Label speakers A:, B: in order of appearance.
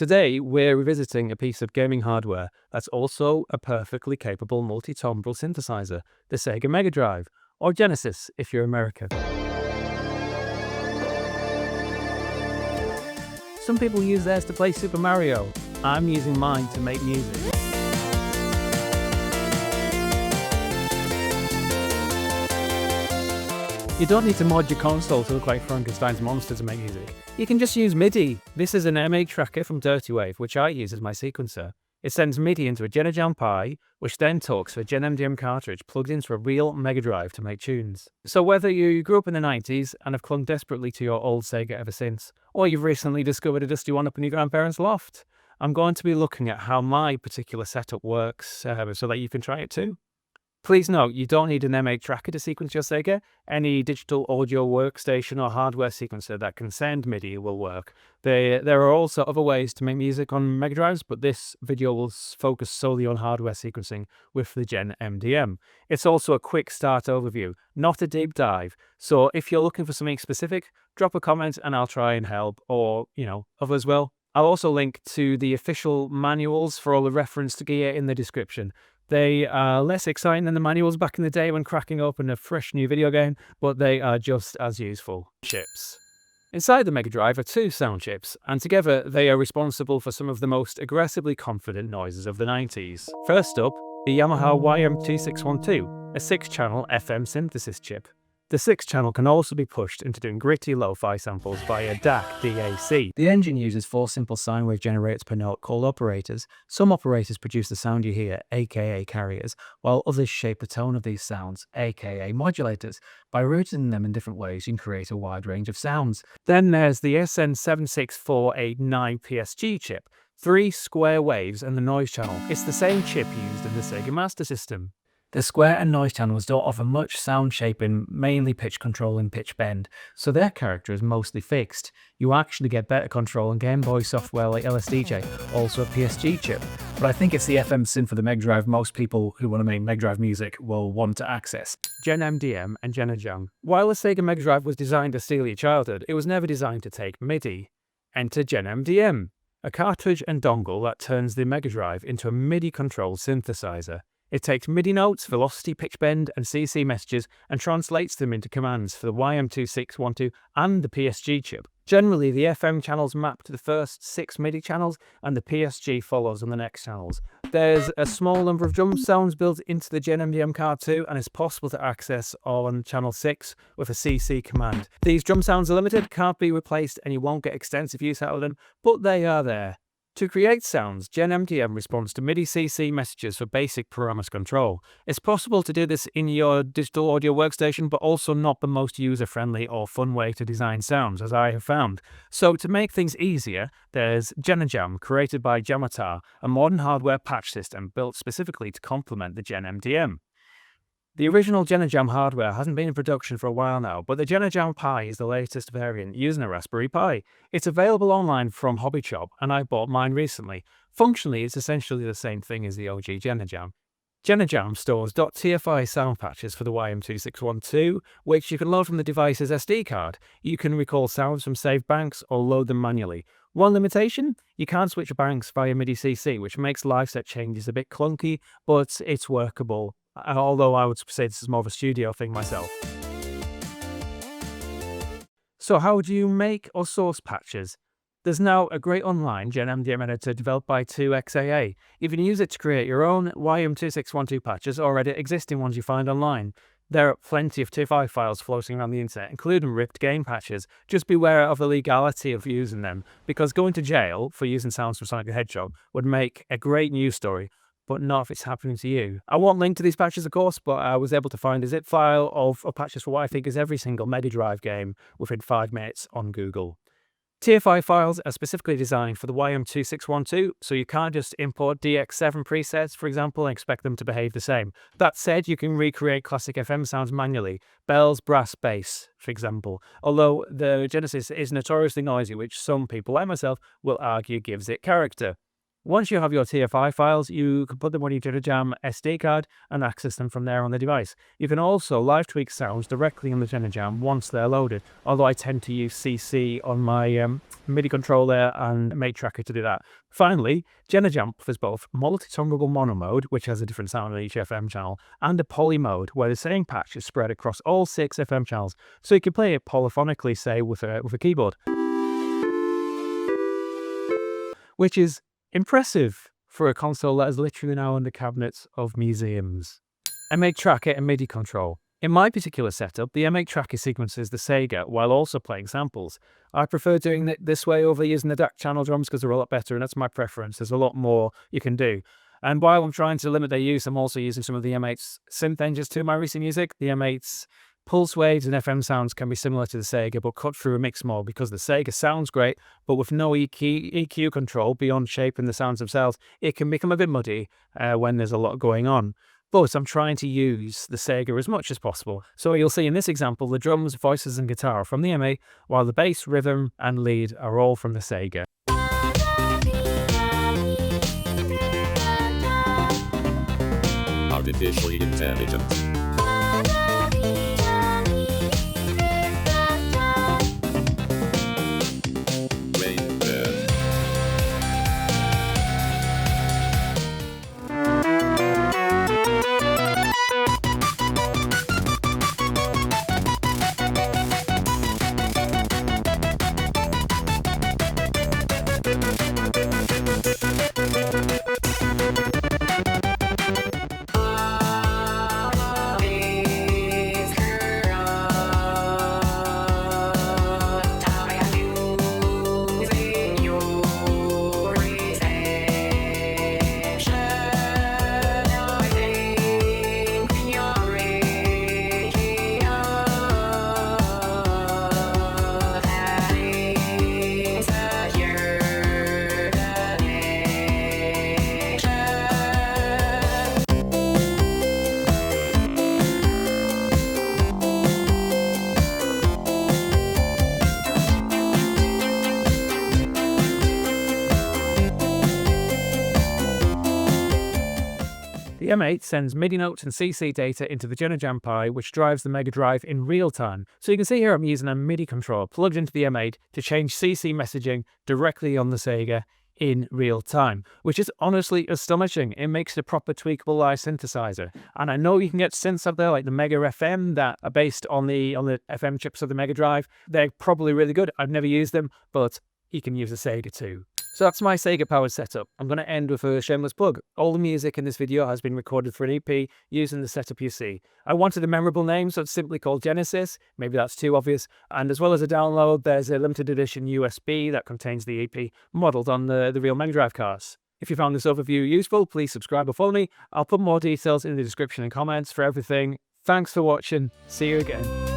A: Today, we're revisiting a piece of gaming hardware that's also a perfectly capable multi-timbral synthesizer, the Sega Mega Drive, or Genesis if you're American. Some people use theirs to play Super Mario. I'm using mine to make music. You don't need to mod your console to look like Frankenstein's monster to make music. You can just use MIDI. This is an MA tracker from Dirty Wave, which I use as my sequencer. It sends MIDI into a Genajam-Pi, which then talks to a GenMDM cartridge plugged into a real Mega Drive to make tunes. So whether you grew up in the 90s and have clung desperately to your old Sega ever since, or you've recently discovered a dusty one up in your grandparents' loft, I'm going to be looking at how my particular setup works so that you can try it too. Please note, you don't need an MA tracker to sequence your Sega. Any digital audio workstation or hardware sequencer that can send MIDI will work. There are also other ways to make music on Mega Drives, but this video will focus solely on hardware sequencing with the GenMDM. It's also a quick start overview, not a deep dive. So if you're looking for something specific, drop a comment and I'll try and help, or, others will. I'll also link to the official manuals for all the referenced gear in the description. They are less exciting than the manuals back in the day when cracking open a fresh new video game, but they are just as useful. Chips. Inside the Mega Drive are two sound chips, and together they are responsible for some of the most aggressively confident noises of the 90s. First up, the Yamaha YM2612, a 6-channel FM synthesis chip. The 6-channel can also be pushed into doing gritty lo-fi samples via DAC. The engine uses 4 simple sine wave generators per note called operators. Some operators produce the sound you hear, aka carriers, while others shape the tone of these sounds, aka modulators. By routing them in different ways, you can create a wide range of sounds. Then there's the SN76489 PSG chip, 3 square waves and the noise channel. It's the same chip used in the Sega Master System. The square and noise channels don't offer much sound shaping, mainly pitch control and pitch bend, so their character is mostly fixed. You actually get better control in Game Boy software like LSDJ, also a PSG chip. But I think it's the FM synth for the Mega Drive most people who want to make Mega Drive music will want to access. GenMDM and GENajam. While the Sega Mega Drive was designed to steal your childhood, it was never designed to take MIDI. Enter GenMDM, a cartridge and dongle that turns the Mega Drive into a MIDI-controlled synthesizer. It takes MIDI notes, velocity, pitch bend, and CC messages and translates them into commands for the YM2612 and the PSG chip. Generally, the FM channels map to the first 6 MIDI channels, and the PSG follows on the next channels. There's a small number of drum sounds built into the GenMDM card too, and it's possible to access on channel 6 with a CC command. These drum sounds are limited, can't be replaced, and you won't get extensive use out of them, but they are there. To create sounds, GenMDM responds to MIDI CC messages for basic parameter control. It's possible to do this in your digital audio workstation, but also not the most user-friendly or fun way to design sounds, as I have found. So to make things easier, there's GENajam, created by Jamatar, a modern hardware patch system built specifically to complement the GenMDM. The original Genajam hardware hasn't been in production for a while now, but the Genajam-Pi is the latest variant using a Raspberry Pi. It's available online from Hobbychop, and I bought mine recently. Functionally, it's essentially the same thing as the OG Genajam. Genajam stores .tfi sound patches for the YM2612, which you can load from the device's SD card. You can recall sounds from saved banks or load them manually. One limitation? You can't switch banks via MIDI CC, which makes live set changes a bit clunky, but it's workable. Although I would say this is more of a studio thing myself. So how do you make or source patches? There's now a great online GenMDM editor developed by 2XAA. You can use it to create your own YM2612 patches or edit existing ones you find online. There are plenty of TIFF files floating around the internet, including ripped game patches. Just beware of the legality of using them, because going to jail for using sounds from Sonic the Hedgehog would make a great news story, but not if it's happening to you. I won't link to these patches, of course, but I was able to find a zip file of patches for what I think is every single Mega Drive game within 5 minutes on Google. TFI files are specifically designed for the YM2612, so you can't just import DX7 presets, for example, and expect them to behave the same. That said, you can recreate classic FM sounds manually, bells, brass, bass, for example, although the Genesis is notoriously noisy, which some people, like myself, will argue gives it character. Once you have your TFI files, you can put them on your GenMDM SD card and access them from there on the device. You can also live tweak sounds directly on the GenMDM once they're loaded, although I tend to use CC on my MIDI controller and MATE tracker to do that. Finally, GenMDM offers both multi-tongable mono mode, which has a different sound on each FM channel, and a poly mode, where the same patch is spread across all 6 FM channels, so you can play it polyphonically, say, with a keyboard. Which is impressive for a console that is literally now in the cabinets of museums. M8 tracker and MIDI control. In my particular setup, the M8 tracker sequences the Sega while also playing samples. I prefer doing it this way over using the DAC channel drums because they're a lot better, and that's my preference. There's a lot more you can do. And while I'm trying to limit their use, I'm also using some of the M8's synth engines to my recent music. The M8's pulse waves and FM sounds can be similar to the Sega, but cut through a mix mode, because the Sega sounds great, but with no EQ control beyond shaping the sounds themselves, it can become a bit muddy when there's a lot going on. But I'm trying to use the Sega as much as possible. So you'll see in this example, the drums, voices and guitar are from the M8, while the bass, rhythm and lead are all from the Sega.
B: Artificially intelligent.
A: The M8 sends MIDI notes and CC data into the GenMDM-Pi, which drives the Mega Drive in real time. So you can see here I'm using a MIDI controller plugged into the M8 to change CC messaging directly on the Sega in real time, which is honestly astonishing. It makes it a proper tweakable live synthesizer. And I know you can get synths out there like the Mega FM that are based on the FM chips of the Mega Drive. They're probably really good. I've never used them, but you can use a Sega too. So that's my Sega-powered setup. I'm going to end with a shameless plug. All the music in this video has been recorded for an EP using the setup you see. I wanted a memorable name, so it's simply called Genesis. Maybe that's too obvious. And as well as a download, there's a limited edition USB that contains the EP modelled on the real Mega Drive cars. If you found this overview useful, please subscribe or follow me. I'll put more details in the description and comments for everything. Thanks for watching. See you again.